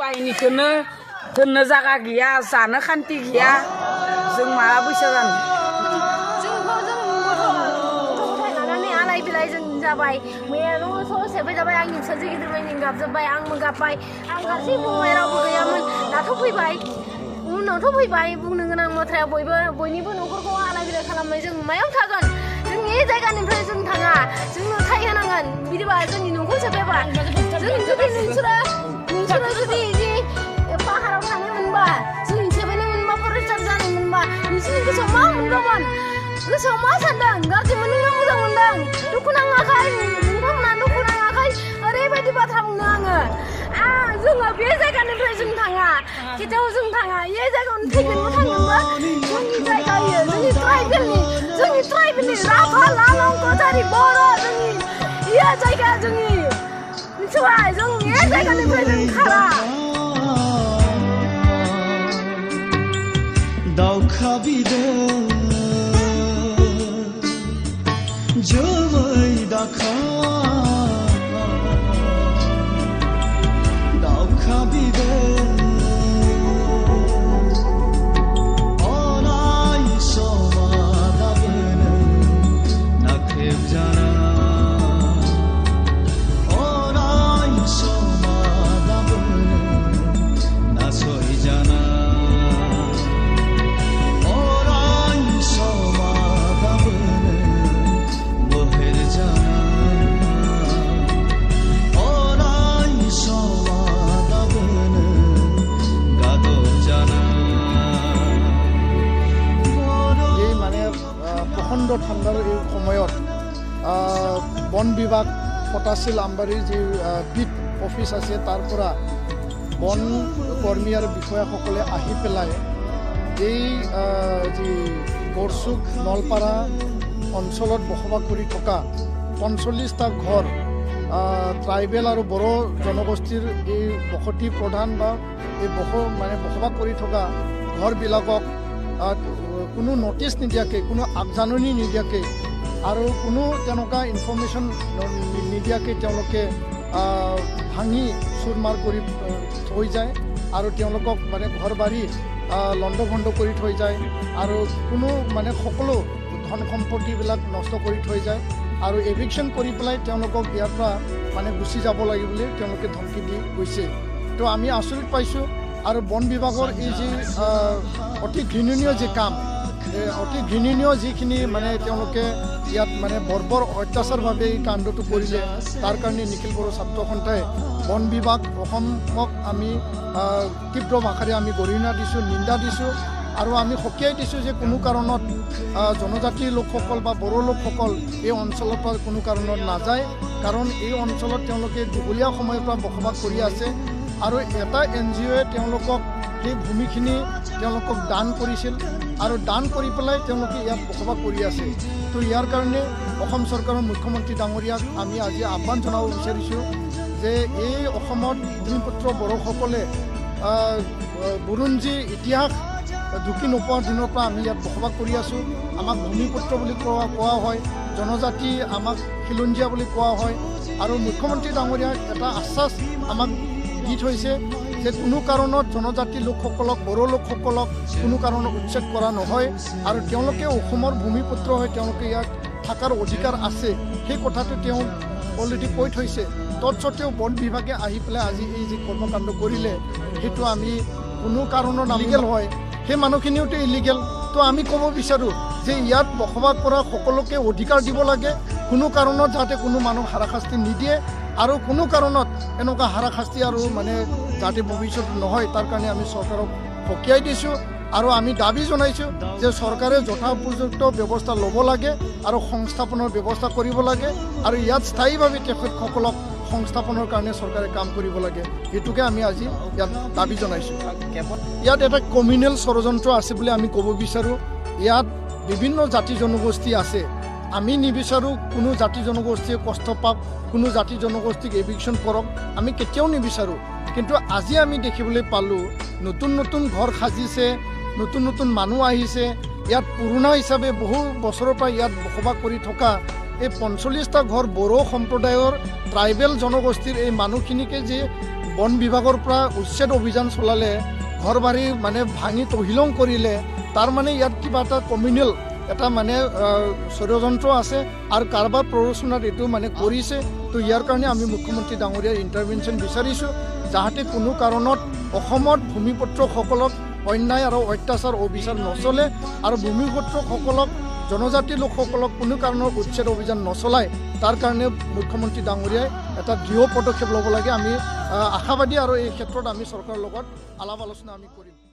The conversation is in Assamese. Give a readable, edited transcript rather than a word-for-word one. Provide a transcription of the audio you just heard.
बायनिखौनो दोननो जागा गैया जानो खान्थि गैया जों मा बैसा जानो आलाय बिलाय जों जाबाय मैयानो ससेबो जाबाय आंनि फिसाजो गिदिर बायनि गाबजोब्बाय आंबो गाबबाय आं गासै बुंबाय रावबो गैयामोन दाथ' फैबाय उनावथ' फैबाय बुंनो गोनां बाथ्राया बयनिबो न'खरखौ आलाय बिलाय खालामबाय जों मायाव थागोन जोंनि जायगानिफ्राय जों थाङा जोंनो थाय होनांगोन बिदिबा जोंनि न'खर सेफायबा जों जुदि नोंसोरो जुदि बिदि पाहाराव थांनो मोनबा जों सेफायनो मोनबा फरेस्टार जानो मोनबा नोंसोरनि गोसोआव मा मोनगौमोन गोसोआव मा सानदों गाज्रि मोनदों मोजां मोनदों दुखु नाङाखै नोंथांमोना दुखु नाङाखै ओरैबायदि बाथ्रा बुंनो आङो जोङो बे जायगानिफ्राय जों थाङा खिथाव जों थाङा बे जायगायावनो थैगोनबो थांगोनबा जोंनि जायगा जोंनि ट्राइबेलनि राभा लालं कछारी बर' जोंनि बे जायगा जोंनि मिथिबाय जों बे जायगानिफ्राय जों खारा दावखा बिदै जोमै दाखा दावखा बिदै अराय समा दाबोनो नाख्रेबजाना अराय समा दाबोनो नासयजाना প্ৰচণ্ড ঠাণ্ডাৰ এই সময়ত বন বিভাগ ফটাশিল আমবাৰীৰ যি পিট অফিচ আছে তাৰ পৰা বন কৰ্মী আৰু বিষয়াসকলে আহি পেলাই এই যি বৰচুক নলপাৰা অঞ্চলত বসবাস কৰি থকা ৪৫টা ঘৰ ট্ৰাইবেল আৰু বড়ো জনগোষ্ঠীৰ এই বসতি প্ৰধান বা এই বসবাস কৰি থকা ঘৰবিলাকক কোনো নটিচ নিদিয়াকৈ কোনো আগজাননী নিদিয়াকৈ আৰু কোনো তেনেকুৱা ইনফৰ্মেশ্যন নিদিয়াকৈ তেওঁলোকে ভাঙি চুৰমাৰ কৰি থৈ যায় আৰু তেওঁলোকক ঘৰ বাৰী লণ্ডভণ্ড কৰি থৈ যায় আৰু কোনো সকলো ধন সম্পত্তিবিলাক নষ্ট কৰি থৈ যায় আৰু এভিকশ্যন কৰি পেলাই তেওঁলোকক ইয়াৰ পৰা গুচি যাব লাগে বুলি তেওঁলোকে ধমকি দি গৈছে তো আমি আচৰিত পাইছোঁ আৰু বন বিভাগৰ এই যি অতি ঘৃণনীয় যি কাম অতি ঘৃণনীয় যিখিনি তেওঁলোকে ইয়াত বৰ্বৰ অত্যাচাৰভাৱে এই কাণ্ডটো কৰিলে তাৰ কাৰণে নিখিল বড়ো ছাত্ৰ সন্থাই বন বিভাগ অসমক আমি তীব্ৰ ভাষাৰে আমি গৰিহণা দিছোঁ নিন্দা দিছোঁ আৰু আমি সকীয়াই দিছোঁ যে কোনো কাৰণত জনজাতিৰ লোকসকল বা বড়ো লোকসকল এই অঞ্চলৰ পৰা কোনো কাৰণত নাযায় কাৰণ এই অঞ্চলত তেওঁলোকে দীঘলীয়া সময়ৰ পৰা বসবাস কৰি আছে আৰু এটা NGOয়ে তেওঁলোকক সেই ভূমিখিনি তেওঁলোকক দান কৰিছিল আৰু দান কৰি পেলাই তেওঁলোকে ইয়াত বসবাস কৰি আছে তো ইয়াৰ কাৰণে অসম চৰকাৰৰ মুখ্যমন্ত্ৰী ডাঙৰীয়াক আমি আজি আহ্বান জনাব বিচাৰিছোঁ যে এই অসমত ভূমিপুত্ৰ বড়োসকলে বুৰঞ্জী ইতিহাস ঢুকি নোপোৱাৰ দিনৰ পৰা আমি ইয়াত বসবাস কৰি আছোঁ আমাক ভূমিপুত্ৰ বুলি কোৱা হয় জনজাতি আমাক খিলঞ্জীয়া বুলি কোৱা হয় আৰু মুখ্যমন্ত্ৰী ডাঙৰীয়াক এটা আশ্বাস আমাক দি থৈছে যে কোনো কাৰণত জনজাতি লোকসকলক বড়ো লোকসকলক কোনো কাৰণত উচ্ছেদ কৰা নহয় আৰু তেওঁলোকে অসমৰ ভূমিপুত্ৰ হৈ তেওঁলোকে ইয়াত থকাৰ অধিকাৰ আছে সেই কথাটো তেওঁ অলৰেডি কৈ থৈছে তৎসত্ত্বেও বন বিভাগে আহি পেলাই আজি এই যি কৰ্মকাণ্ড কৰিলে সেইটো আমি কোনো কাৰণত ইলিগেল হয় সেই মানুহখিনিওতো ইলিগেল তো আমি ক'ব বিচাৰোঁ যে ইয়াত বসবাস কৰা সকলোকে অধিকাৰ দিব লাগে কোনো কাৰণত যাতে কোনো মানুহ হাৰাশাস্তি নিদিয়ে আৰু কোনো কাৰণত এনেকুৱা হাৰাশাস্তি আৰু যাতে ভৱিষ্যত নহয় তাৰ কাৰণে আমি চৰকাৰক সকীয়াই দিছোঁ আৰু আমি দাবী জনাইছোঁ যে চৰকাৰে যথোপযুক্ত ব্যৱস্থা ল'ব লাগে আৰু সংস্থাপনৰ ব্যৱস্থা কৰিব লাগে আৰু ইয়াত স্থায়ীভাৱে তেখেতসকলক সংস্থাপনৰ কাৰণে চৰকাৰে কাম কৰিব লাগে এইটোকে আমি আজি ইয়াত দাবী জনাইছোঁ ইয়াত এটা কমিউনেল ষড়যন্ত্ৰ আছে বুলি আমি ক'ব বিচাৰোঁ ইয়াত বিভিন্ন জাতি জনগোষ্ঠী আছে আমি নিবিচাৰোঁ কোনো জাতি জনগোষ্ঠীয়ে কষ্ট পাওক কোনো জাতি জনগোষ্ঠীক এভিকশ্যন কৰক আমি কেতিয়াও নিবিচাৰোঁ কিন্তু আজি আমি দেখিবলৈ পালোঁ নতুন নতুন ঘৰ সাজিছে নতুন নতুন মানুহ আহিছে ইয়াত পুৰণা হিচাপে বহু বছৰৰ পৰা ইয়াত বসবাস কৰি থকা এই ৪৫টা ঘৰ বড়ো সম্প্ৰদায়ৰ ট্ৰাইবেল জনগোষ্ঠীৰ এই মানুহখিনিকে যে বন বিভাগৰ পৰা উচ্ছেদ অভিযান চলালে ঘৰ বাৰী মানে ভাঙি তহিলং কৰিলে তাৰ মানে ইয়াত কিবা এটা কমিউনেল এটা মানে ষড়যন্ত্ৰ আছে আৰু কাৰোবাৰ প্ৰৰোচনাত এইটো মানে কৰিছে তো ইয়াৰ কাৰণে আমি মুখ্যমন্ত্ৰী ডাঙৰীয়াৰ ইণ্টাৰভেনশ্যন বিচাৰিছোঁ যাতে কোনো কাৰণত অসমত ভূমিপুত্ৰসকলক অন্যায় আৰু অত্যাচাৰ অবিচাৰ নচলে আৰু ভূমিপুত্ৰসকলক জনজাতি লোকসকলক কোনো কাৰণত উচ্ছেদ অভিযান নচলায় তাৰ কাৰণে মুখ্যমন্ত্ৰী ডাঙৰীয়াই এটা দৃঢ় পদক্ষেপ ল'ব লাগে আমি আশাবাদী আৰু এই ক্ষেত্ৰত আমি চৰকাৰৰ লগত আলাপ আলোচনা আমি কৰিম